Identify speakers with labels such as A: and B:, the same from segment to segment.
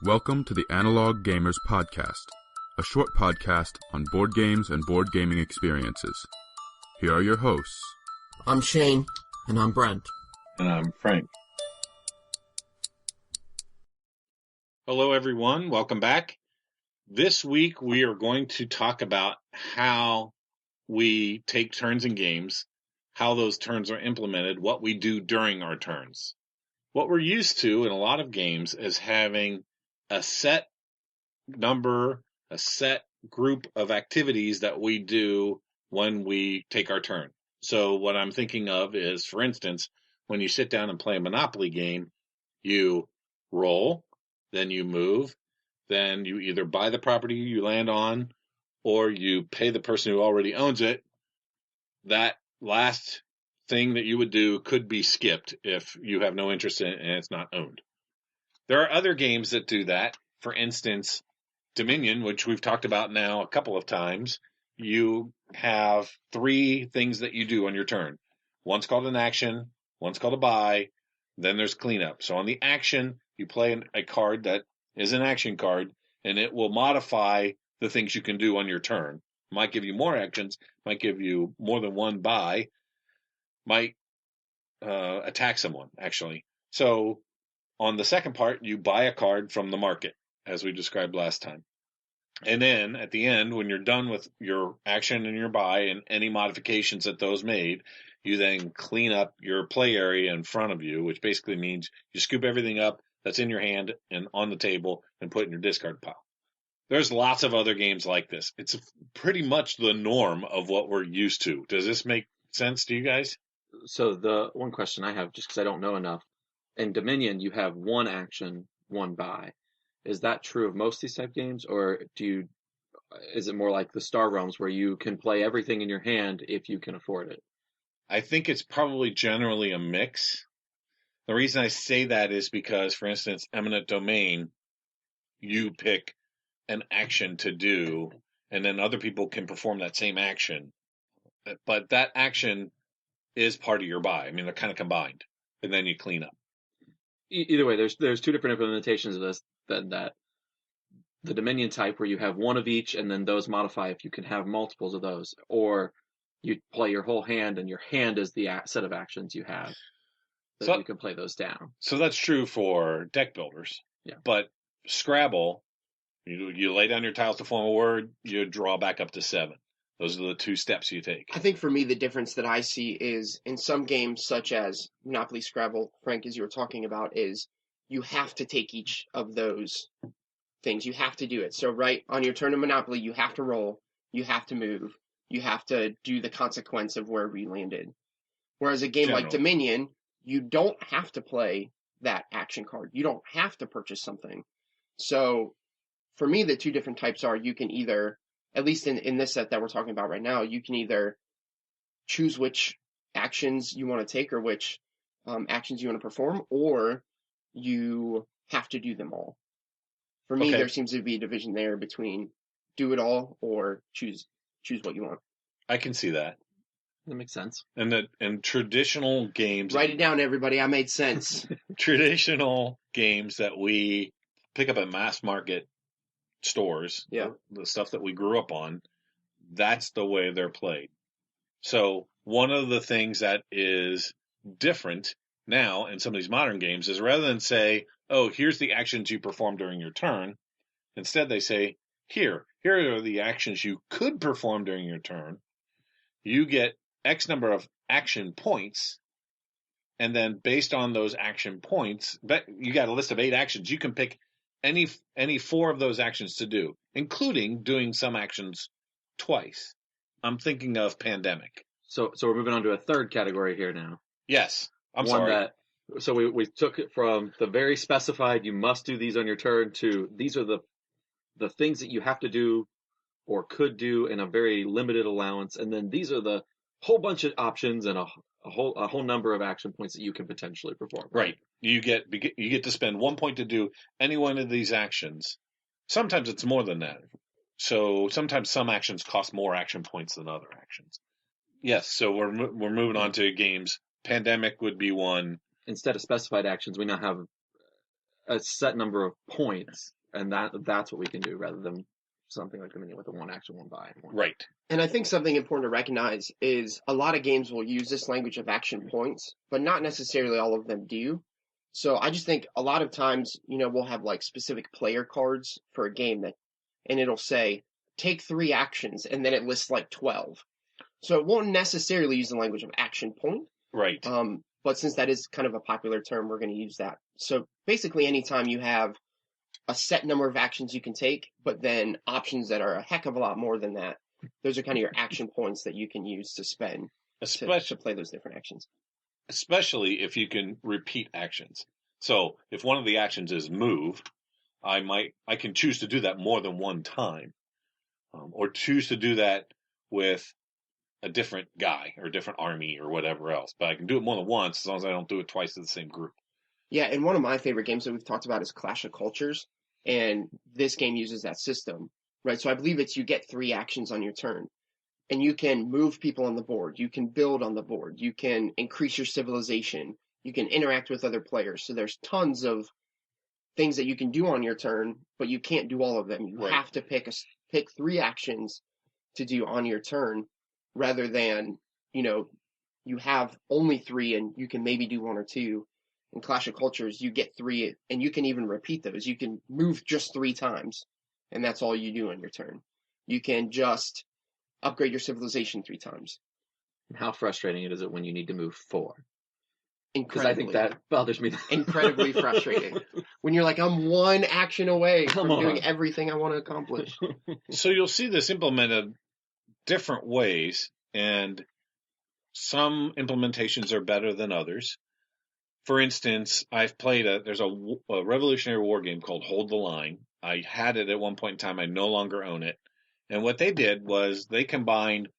A: Welcome to the Analog Gamers Podcast, a short podcast on board games and board gaming experiences. Here are your hosts.
B: I'm Shane.
C: And I'm Brent.
D: And I'm Frank.
E: Hello, everyone. Welcome back. This week, we are going to talk about how we take turns in games, how those turns are implemented, what we do during our turns. What we're used to in a lot of games is having a set number, a set group of activities that we do when we take our turn. So what I'm thinking of is, for instance, when you sit down and play a Monopoly game, you roll, then you move, then you either buy the property you land on or you pay the person who already owns it. That last thing that you would do could be skipped if you have no interest in it and it's not owned. There are other games that do that. For instance, Dominion, which we've talked about now a couple of times, you have three things that you do on your turn. One's called an action, one's called a buy, then there's cleanup. So on the action, you play a card that is an action card, and it will modify the things you can do on your turn. Might give you more actions, might give you more than one buy, might attack someone, actually. So on the second part, you buy a card from the market, as we described last time. And then at the end, when you're done with your action and your buy and any modifications that those made, you then clean up your play area in front of you, which basically means you scoop everything up that's in your hand and on the table and put it in your discard pile. There's lots of other games like this. It's pretty much the norm of what we're used to. Does this make sense to you guys?
C: So the one question I have, just because I don't know enough, in Dominion you have one action, one buy. Is that true of most of these type games, or is it more like the Star Realms where you can play everything in your hand if you can afford it?
E: I think it's probably generally a mix. The reason I say that is because, for instance, Eminent Domain, you pick an action to do, and then other people can perform that same action. But that action is part of your buy. I mean, they're kind of combined, and then you clean up.
C: Either way, there's two different implementations of this. That the Dominion type where you have one of each, and then those modify if you can have multiples of those, or you play your whole hand, and your hand is the set of actions you have. So you can play those down.
E: So that's true for deck builders.
C: Yeah.
E: But Scrabble, you lay down your tiles to form a word, you draw back up to 7. Those are the two steps you take.
B: I think for me, the difference that I see is in some games such as Monopoly, Scrabble, Frank, as you were talking about, is you have to take each of those things. You have to do it. So right on your turn of Monopoly, you have to roll, you have to move, you have to do the consequence of wherever you landed. Whereas a game like Dominion, you don't have to play that action card. You don't have to purchase something. So for me, the two different types are you can either, at least in this set that we're talking about right now, you can either choose which actions you want to take or which actions you want to perform, or you have to do them all. For me, There seems to be a division there between do it all or choose what you want.
E: I can see that.
C: That makes sense.
E: And traditional games...
B: Write it down, everybody. I made sense.
E: Traditional games that we pick up at mass market stores,
B: yeah,
E: the stuff that we grew up on, that's the way they're played. So one of the things that is different now in some of these modern games is rather than say, oh, here's the actions you perform during your turn, instead they say, here are the actions you could perform during your turn. You get X number of action points, and then based on those action points, you got a list of 8 actions. You can pick any 4 of those actions to do, including doing some actions twice. I'm thinking of Pandemic.
C: So we're moving on to a third category here now.
E: Yes. Sorry.
C: So we took it from the very specified, you must do these on your turn, to these are the things that you have to do or could do in a very limited allowance. And then these are the whole bunch of options and a whole number of action points that you can potentially perform.
E: Right. You get to spend 1 point to do any one of these actions. Sometimes it's more than that. So sometimes some actions cost more action points than other actions. Yes. So we're moving on to games. Pandemic would be one.
C: Instead of specified actions, we now have a set number of points, and that's what we can do rather than something like Dominion with a one action, one buy.
E: Right.
B: And I think something important to recognize is a lot of games will use this language of action points, but not necessarily all of them do. So I just think a lot of times, we'll have like specific player cards for a game and it'll say, take 3 actions, and then it lists like 12. So it won't necessarily use the language of action point.
E: Right.
B: But since that is kind of a popular term, we're going to use that. So basically, anytime you have a set number of actions you can take, but then options that are a heck of a lot more than that, those are kind of your action points that you can use to spend to play those different actions.
E: Especially if you can repeat actions. So if one of the actions is move, I can choose to do that more than one time, or choose to do that with a different guy or a different army or whatever else. But I can do it more than once as long as I don't do it twice to the same group.
B: Yeah, and one of my favorite games that we've talked about is Clash of Cultures, and this game uses that system, right? So I believe you get 3 actions on your turn, and you can move people on the board, you can build on the board, you can increase your civilization, you can interact with other players. So there's tons of things that you can do on your turn, but you can't do all of them. You have to pick 3 actions to do on your turn, rather than, you have only 3 and you can maybe do 1 or 2. In Clash of Cultures, you get 3, and you can even repeat those. You can move just 3 times, and that's all you do on your turn. You can just upgrade your civilization 3 times.
C: How frustrating is it when you need to move 4? Because
B: Incredibly.
C: I think that bothers me.
B: Incredibly frustrating. When you're like, I'm 1 action away from doing everything I want to accomplish.
E: So you'll see this implemented different ways, and some implementations are better than others. For instance, I've played there's a Revolutionary War game called Hold the Line. I had it at one point in time. I no longer own it. And what they did was they combined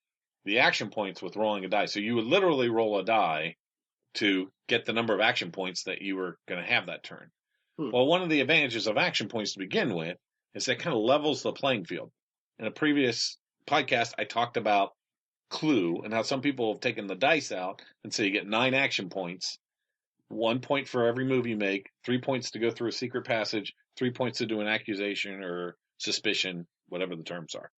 E: the action points with rolling a die. So you would literally roll a die to get the number of action points that you were going to have that turn. Well, one of the advantages of action points to begin with is that kind of levels the playing field. In a previous podcast, I talked about Clue and how some people have taken the dice out and say you get 9 action points. 1 point for every move you make, 3 points to go through a secret passage, 3 points to do an accusation or suspicion, whatever the terms are.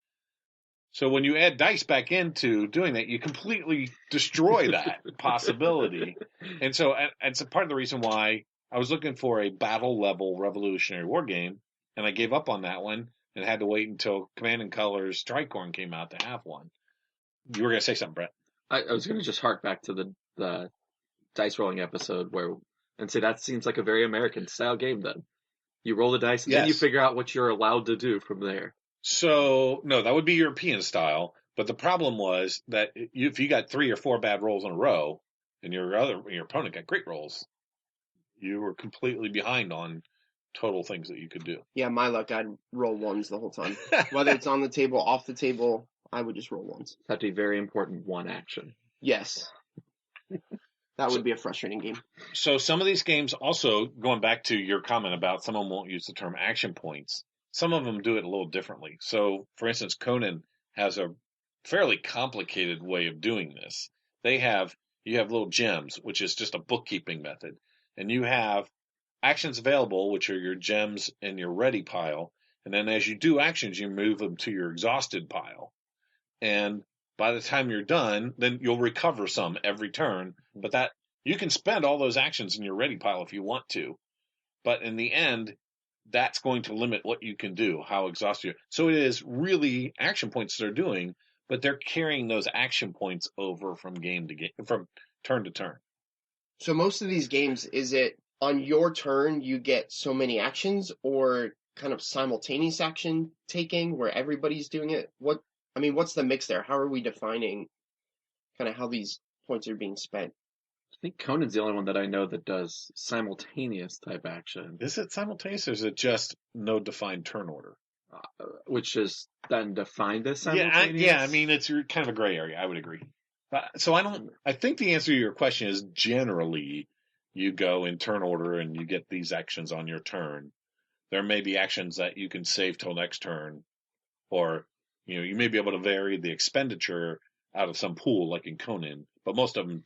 E: So when you add dice back into doing that, you completely destroy that possibility. And so it's a part of the reason why I was looking for a battle level Revolutionary War game, and I gave up on that one and had to wait until Command and Colors Tricorn came out to have one. You were going to say something, Brett.
C: I was going to just hark back to the dice rolling episode and say that seems like a very American style game. Then you roll the dice and then you figure out what you're allowed to do from there.
E: So no, that would be European style. But the problem was that if you got 3 or 4 bad rolls in a row and your opponent got great rolls, you were completely behind on total things that you could do.
B: Yeah, my luck, I'd roll 1s the whole time. Whether it's on the table, off the table, I would just roll 1s.
C: That'd be very important 1 action.
B: Yes. That would be a frustrating game.
E: So some of these games also, going back to your comment about some of them won't use the term action points, some of them do it a little differently. So, for instance, Conan has a fairly complicated way of doing this. You have little gems, which is just a bookkeeping method. And you have actions available, which are your gems in your ready pile. And then as you do actions, you move them to your exhausted pile. And by the time you're done, then you'll recover some every turn. But that you can spend all those actions in your ready pile if you want to. But in the end, that's going to limit what you can do, how exhausted you are. So it is really action points they're doing, but they're carrying those action points over from game to game, from turn to turn.
B: So most of these games, is it on your turn you get so many actions, or kind of simultaneous action taking where everybody's doing it? What's the mix there? How are we defining kind of how these points are being spent?
C: I think Conan's the only one that I know that does simultaneous type action.
E: Is it simultaneous, or is it just no defined turn order?
C: Which is then defined as simultaneous?
E: Yeah, it's kind of a gray area. I would agree. So I think the answer to your question is generally you go in turn order and you get these actions on your turn. There may be actions that you can save till next turn, or you may be able to vary the expenditure out of some pool like in Conan, but most of them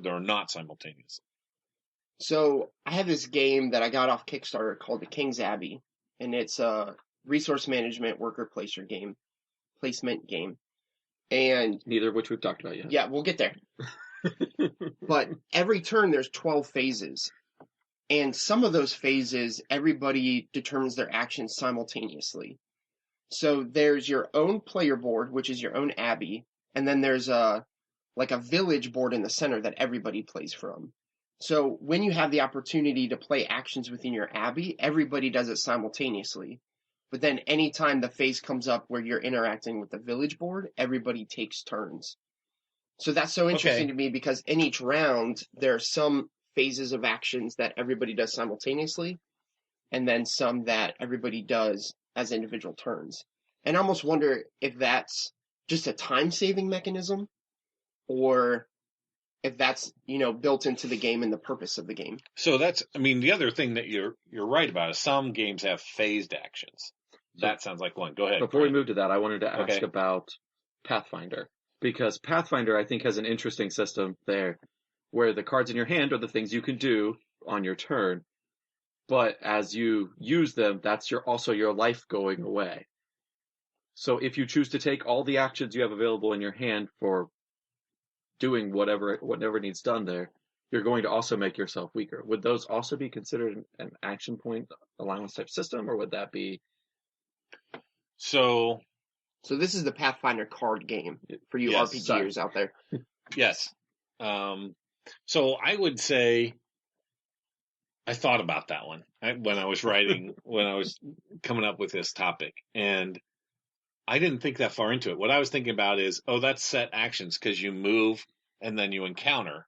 E: they're not simultaneous.
B: So I have this game that I got off Kickstarter called the King's Abbey, and it's a resource management worker placement game. And
C: Neither of which we've talked about yet.
B: yeah, we'll get there. But every turn there's 12 phases. And some of those phases, everybody determines their actions simultaneously. So there's your own player board, which is your own abbey, and then there's a village board in the center that everybody plays from. So when you have the opportunity to play actions within your abbey, everybody does it simultaneously. But then anytime the phase comes up where you're interacting with the village board, everybody takes turns. So that's so interesting to me because in each round, there are some phases of actions that everybody does simultaneously, and then some that everybody does as individual turns. And I almost wonder if that's just a time-saving mechanism, or if that's, built into the game and the purpose of the game.
E: So the other thing that you're right about is some games have phased actions. That sounds like one. Go ahead.
C: Before we move to that, I wanted to ask about Pathfinder. Because Pathfinder, I think, has an interesting system there where the cards in your hand are the things you can do on your turn. But as you use them, that's also your life going away. So if you choose to take all the actions you have available in your hand for doing whatever needs done there, you're going to also make yourself weaker. Would those also be considered an action point allowance type system, or would that be...
E: So
B: this is the Pathfinder card game for you RPGers out there.
E: Yes. So I would say I thought about that one when I was coming up with this topic, and I didn't think that far into it. What I was thinking about is, that's set actions because you move and then you encounter.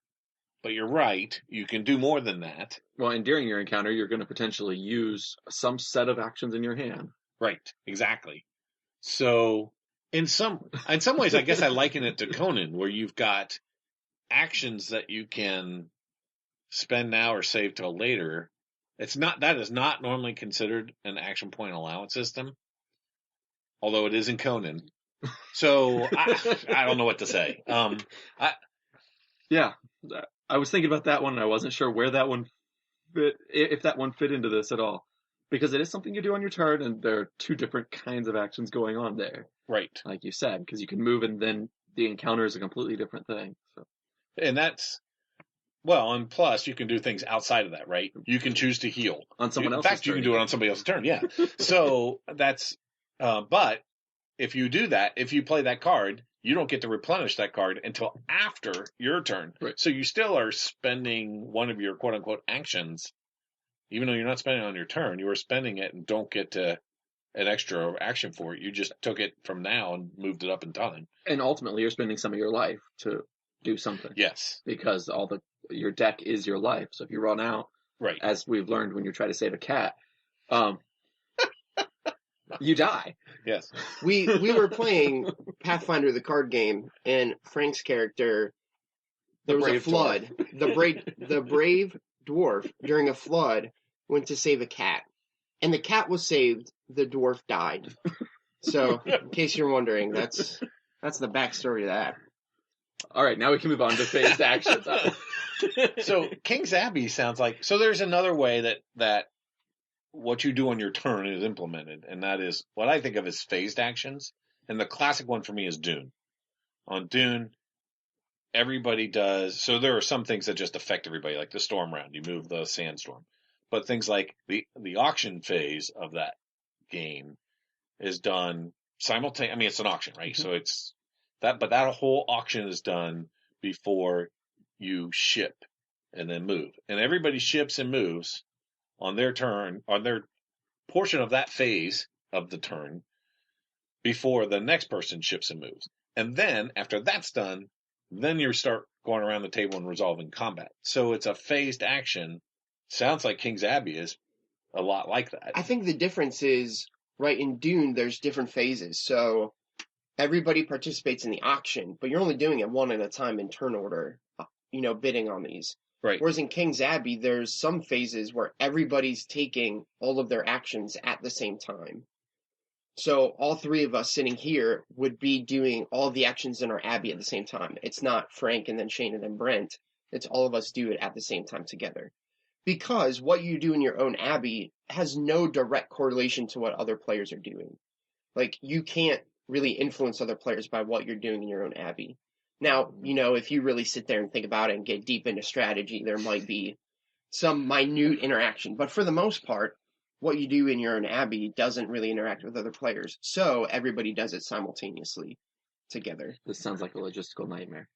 E: But you're right, you can do more than that.
C: Well, and during your encounter, you're going to potentially use some set of actions in your hand.
E: Right, exactly. So in some ways, I guess I liken it to Conan, where you've got actions that you can spend now or save till later. That is not normally considered an action point allowance system, although it is in Conan. So I don't know what to say.
C: Yeah, I was thinking about that one, and I wasn't sure where that one fit, if that one fit into this at all. Because it is something you do on your turn, and there are two different kinds of actions going on there.
E: Right.
C: Like you said, because you can move, and then the encounter is a completely different thing. So.
E: And and plus you can do things outside of that, right? You can choose to heal.
C: On someone else's turn.
E: In fact, you can do it on somebody else's turn, yeah. So that's, but if you do that, if you play that card, you don't get to replenish that card until after your turn.
C: Right.
E: So you still are spending one of your quote-unquote actions. Even though you're not spending it on your turn, you are spending it and don't get an extra action for it. You just took it from now and moved it up in time.
C: And ultimately, you're spending some of your life to do something.
E: Yes.
C: Because your deck is your life. So if you run out,
E: right,
C: as we've learned when you try to save a cat, you die.
E: Yes.
B: We were playing Pathfinder the card game, and Frank's character, there was a flood. The brave dwarf, during a flood, went to save a cat. And the cat was saved, the dwarf died. So, in case you're wondering, that's the backstory to that.
C: All right, now we can move on to phased actions.
E: So, King's Abbey sounds like... So there's another way that what you do on your turn is implemented, and that is what I think of as phased actions. And the classic one for me is Dune. On Dune, everybody does... So there are some things that just affect everybody, like the storm round. You move the sandstorm. But things like the auction phase of that game is done simultaneously. I mean, it's an auction, right? Mm-hmm. So it's that, but that whole auction is done before you ship and then move. And everybody ships and moves on their turn, on their portion of that phase of the turn before the next person ships and moves. And then after that's done, then you start going around the table and resolving combat. So it's a phased action. Sounds like King's Abbey is a lot like that.
B: I think the difference is, right, in Dune, there's different phases. So everybody participates in the auction, but you're only doing it one at a time in turn order, bidding on these.
E: Right.
B: Whereas in King's Abbey, there's some phases where everybody's taking all of their actions at the same time. So all three of us sitting here would be doing all the actions in our Abbey at the same time. It's not Frank and then Shane and then Brent. It's all of us do it at the same time together. because what you do in your own abbey has no direct correlation to what other players are doing. Like, you can't really influence other players by what you're doing in your own abbey. Now, if you really sit there and think about it and get deep into strategy, there might be some minute interaction. But for the most part, what you do in your own abbey doesn't really interact with other players. So everybody does it simultaneously together.
C: This sounds like a logistical nightmare.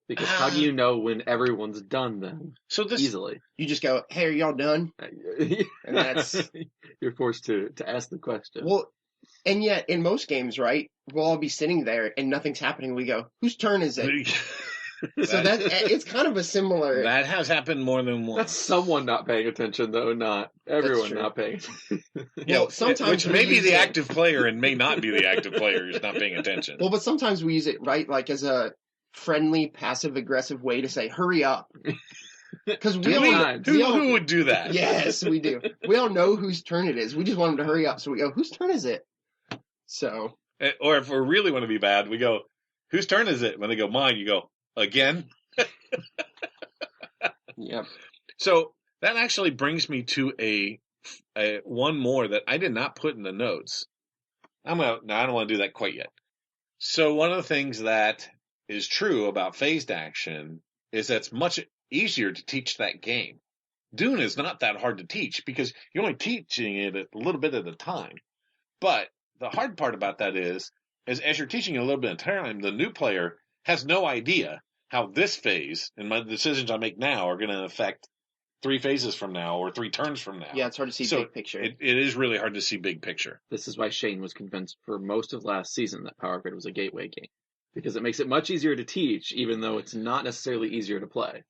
B: Because
C: how do you know when everyone's done then?
E: So this
C: Easily.
B: You just go, hey, are y'all done? And that's...
C: You're forced to ask the question.
B: Well, and yet in most games, right, we'll all be sitting there and nothing's happening. We go, whose turn is it? So it's kind of a similar...
E: That has happened more than once.
C: That's someone not paying attention, though, not everyone not paying attention.
B: Well, sometimes
E: which may be the active player and may not be the active player who's not paying attention.
B: Well, but sometimes we use it, right, like as a friendly, passive-aggressive way to say, hurry up. Because
E: who would do that?
B: Yes, we do. We all know whose turn it is. We just want them to hurry up. So we go, whose turn is it? So...
E: Or if we really want to be bad, we go, whose turn is it? When they go, mine, you go, again?
B: Yep.
E: So that actually brings me to a one more that I did not put in the notes. I don't want to do that quite yet. So one of the things that is true about phased action is that it's much easier to teach that game. Dune is not that hard to teach because you're only teaching it a little bit at a time. But the hard part about that is as you're teaching it a little bit at a time, the new player has no idea how this phase and my decisions I make now are going to affect 3 phases from now or 3 turns from now.
B: Yeah, it's hard to see big picture.
E: It is really hard to see big picture.
C: This is why Shane was convinced for most of last season that Power Grid was a gateway game. Because it makes it much easier to teach, even though it's not necessarily easier to play.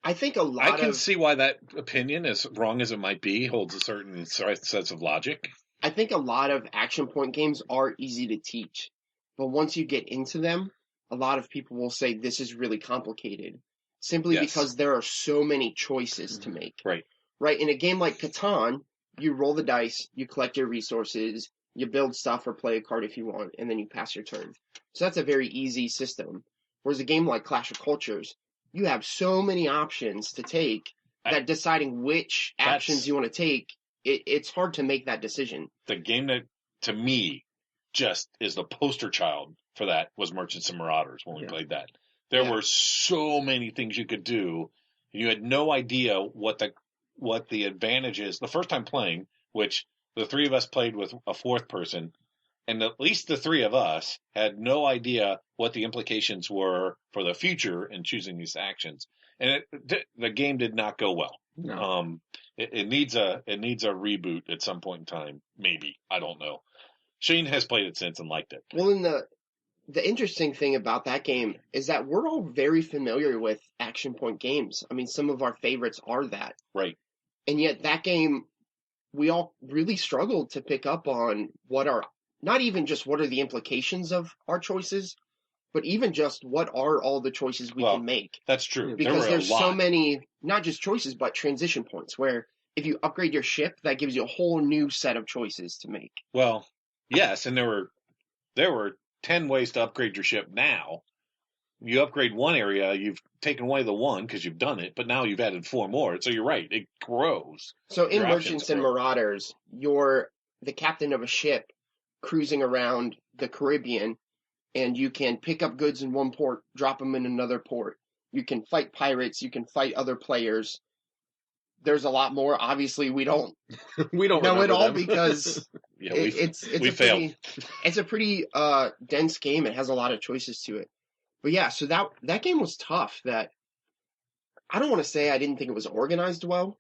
B: I think
E: I can see why that opinion, as wrong as it might be, holds a certain sense of logic.
B: I think a lot of action point games are easy to teach. But once you get into them, a lot of people will say this is really complicated. Simply because there are so many choices to make.
E: Right.
B: Right. In a game like Catan, you roll the dice, you collect your resources, you build stuff or play a card if you want, and then you pass your turn. So that's a very easy system. Whereas a game like Clash of Cultures, you have so many options to take that deciding which actions you want to take, it's hard to make that decision.
E: The game that, to me, just is the poster child for that was Merchants and Marauders when we played that. There were so many things you could do. You had no idea what the advantage is. The first time playing, which the 3 of us played with a 4th person, and at least the 3 of us had no idea what the implications were for the future in choosing these actions. And the game did not go well.
C: No.
E: It needs a reboot at some point in time. Maybe. I don't know. Shane has played it since and liked it.
B: Well, the interesting thing about that game is that we're all very familiar with action point games. I mean, some of our favorites are that.
E: Right.
B: And yet that game, we all really struggled to pick up on not even just what are the implications of our choices, but even just what are all the choices we can make.
E: That's true.
B: Because there's so many, not just choices, but transition points where if you upgrade your ship, that gives you a whole new set of choices to make.
E: Well, yes, and there were 10 ways to upgrade your ship now. You upgrade one area, you've taken away the one because you've done it, but now you've added 4 more. So you're right, it grows.
B: So in Merchants and Marauders, you're the captain of a ship cruising around the Caribbean, and you can pick up goods in one port, drop them in another port. You can fight pirates, you can fight other players. There's a lot more. Obviously, we don't know it all because it's a pretty dense game. It has a lot of choices to it. But yeah, so that game was tough. That I don't want to say I didn't think it was organized well,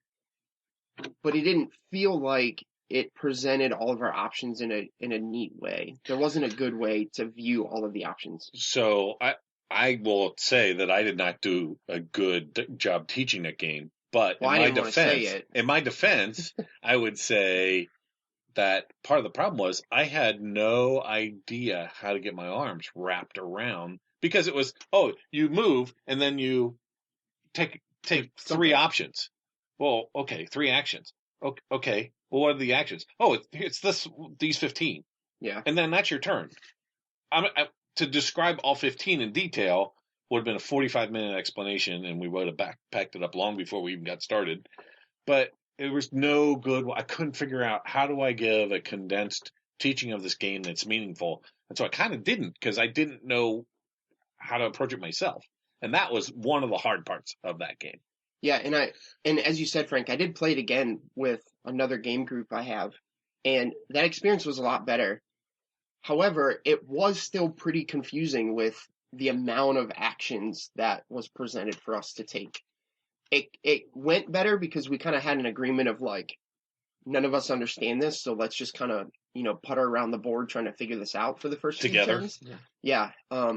B: but it didn't feel like it presented all of our options in a neat way. There wasn't a good way to view all of the options.
E: So I will say that I did not do a good job teaching that game. But in my defense, I would say that part of the problem was I had no idea how to get my arms wrapped around because it was, you move and then you take 3 options. Well, okay, 3 actions. Okay, well, what are the actions? Oh, it's these 15.
B: Yeah.
E: And then that's your turn. To describe all 15 in detail would have been a 45-minute explanation, and we would have packed it up long before we even got started. But it was no good. I couldn't figure out how do I give a condensed teaching of this game that's meaningful. And so I kind of didn't, because I didn't know how to approach it myself. And that was one of the hard parts of that game.
B: Yeah, and as you said, Frank, I did play it again with another game group I have, and that experience was a lot better. However, it was still pretty confusing with the amount of actions that was presented for us to take. It went better because we kind of had an agreement of like, none of us understand this, so let's just kind of, putter around the board trying to figure this out for the first few
E: Together.
B: turns.
C: Yeah.
B: Yeah.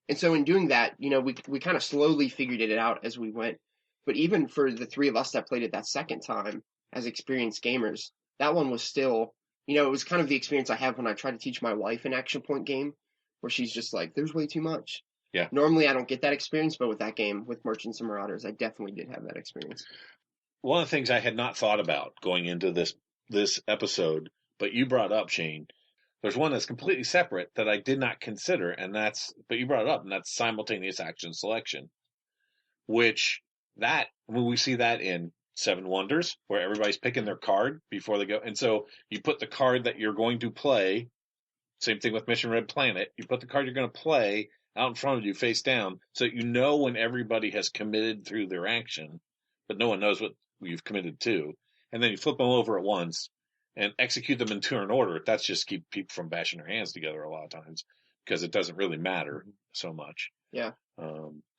B: And so in doing that, we kind of slowly figured it out as we went. But even for the three of us that played it that second time as experienced gamers, that one was still, it was kind of the experience I have when I try to teach my wife an action point game, where she's just like, there's way too much.
E: Yeah.
B: Normally I don't get that experience, but with that game, with Merchants and Marauders, I definitely did have that experience.
E: One of the things I had not thought about going into this episode, but you brought up, Shane, there's one that's completely separate that I did not consider, but you brought it up, and that's simultaneous action selection, when we see that in Seven Wonders, where everybody's picking their card before they go. And so you put the card that you're going to play, same thing with Mission Red Planet, you put the card you're going to play out in front of you face down, so that you know when everybody has committed through their action, but no one knows what you've committed to. And then you flip them over at once and execute them in turn order. That's just keep people from bashing their hands together a lot of times, because it doesn't really matter so much.
B: Yeah.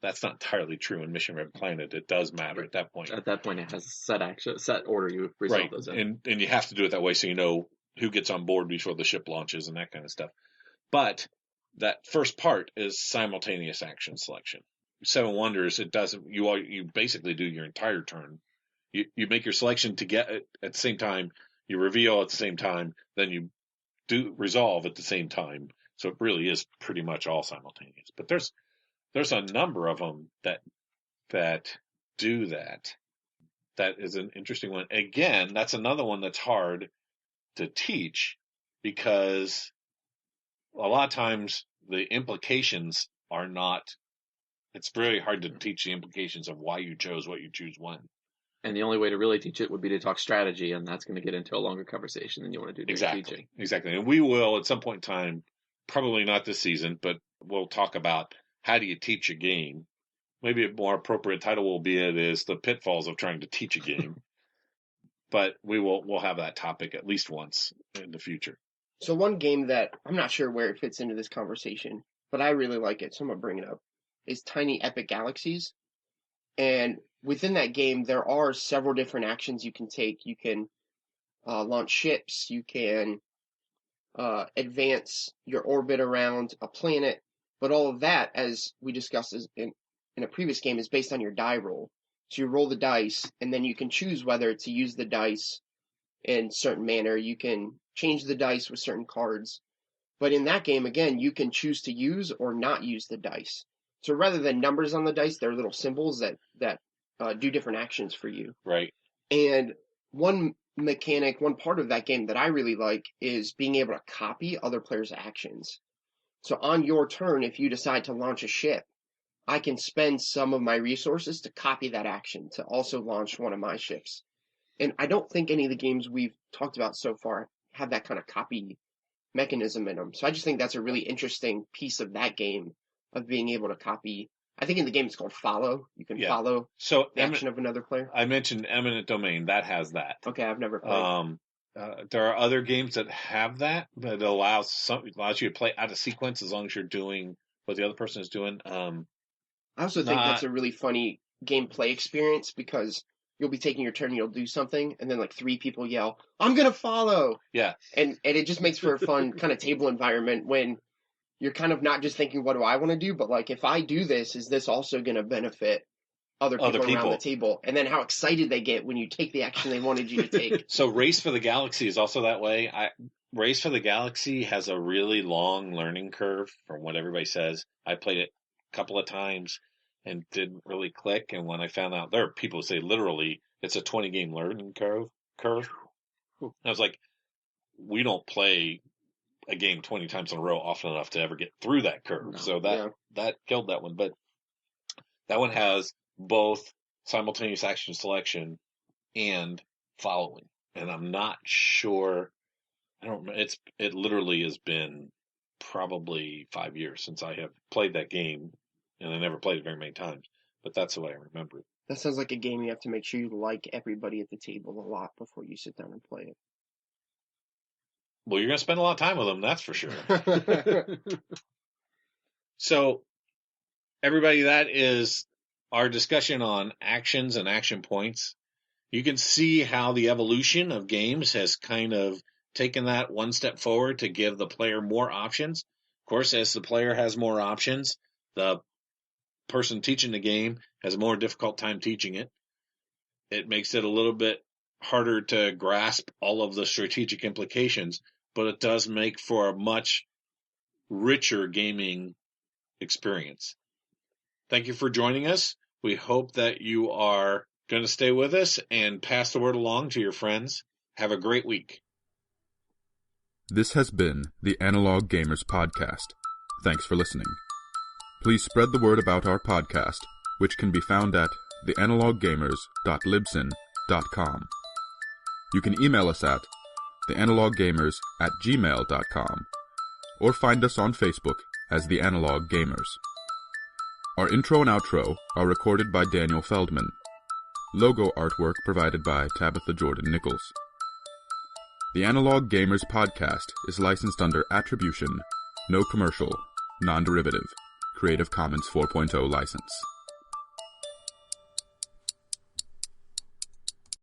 E: That's not entirely true in Mission Red Planet. It does matter at that point.
C: At that point, it has a set order you resolve
E: Right.
C: those in.
E: And you have to do it that way so you know who gets on board before the ship launches and that kind of stuff. But that first part is simultaneous action selection. Seven Wonders, it doesn't. You basically do your entire turn. You make your selection to get it at the same time. You reveal at the same time. Then you do resolve at the same time. So it really is pretty much all simultaneous. But there's a number of them that do that. That is an interesting one. Again, that's another one that's hard to teach, because a lot of times the implications are not. It's very hard to teach the implications of why you chose what you choose when.
C: And the only way to really teach it would be to talk strategy, and that's going to get into a longer conversation than you want to do during teaching.
E: Exactly. And we will at some point in time, probably not this season, but we'll talk about how do you teach a game. Maybe a more appropriate title will be the pitfalls of trying to teach a game. But we'll have that topic at least once in the future.
B: So one game that I'm not sure where it fits into this conversation, but I really like it, so I'm going to bring it up, is Tiny Epic Galaxies. And within that game, there are several different actions you can take. You can launch ships, you can advance your orbit around a planet, but all of that, as we discussed in a previous game, is based on your die roll. So you roll the dice, and then you can choose whether to use the dice in certain manner. You can change the dice with certain cards. But in that game, again, you can choose to use or not use the dice. So rather than numbers on the dice, they're little symbols that do different actions for you.
E: Right.
B: And one part of that game that I really like is being able to copy other players' actions. So on your turn, if you decide to launch a ship, I can spend some of my resources to copy that action to also launch one of my ships. And I don't think any of the games we've talked about so far have that kind of copy mechanism in them. So I just think that's a really interesting piece of that game, of being able to copy. I think in the game it's called Follow. You can follow the action of another player.
E: I mentioned Eminent Domain. That has that.
B: Okay, I've never played.
E: There are other games that have that, but it allows you to play out of sequence as long as you're doing what the other person is doing.
B: I also think that's a really funny gameplay experience, because you'll be taking your turn, you'll do something, and then like three people yell, "I'm gonna follow!"
E: Yeah.
B: And it just makes for a fun kind of table environment when you're kind of not just thinking, what do I want to do? But like, if I do this, is this also gonna benefit other people around the table? And then how excited they get when you take the action they wanted you to take.
E: So Race for the Galaxy is also that way. Race for the Galaxy has a really long learning curve from what everybody says. I played it a couple of times and didn't really click. And when I found out, there are people who say literally it's a 20-game learning curve. I was like, we don't play a game 20 times in a row often enough to ever get through that curve.
C: No.
E: So that killed that one. But That one has both simultaneous action selection and following. And I'm not sure. It literally has been probably 5 years since I have played that game, and I never played it very many times. But that's the way I remember it.
B: That sounds like a game you have to make sure you like everybody at the table a lot before you sit down and play
E: Well, you're going to spend a lot of time with them, that's for sure.
B: it.
E: So, everybody, that is our discussion on actions and action points. You can see how the evolution of games has kind of taken that one step forward to give the player more options. Of course, as the player has more options, the person teaching the game has a more difficult time teaching it. It makes it a little bit harder to grasp all of the strategic implications, but it does make for a much richer gaming experience. Thank you for joining us. We hope that you are going to stay with us and pass the word along to your friends. Have a great week.
A: This has been the Analog Gamers Podcast. Thanks for listening. Please spread the word about our podcast, which can be found at theanaloggamers.libsyn.com. You can email us at theanaloggamers@gmail.com or find us on Facebook as The Analog Gamers. Our intro and outro are recorded by Daniel Feldman. Logo artwork provided by Tabitha Jordan Nichols. The Analog Gamers Podcast is licensed under Attribution, No Commercial, Non-Derivative, Creative Commons 4.0 license.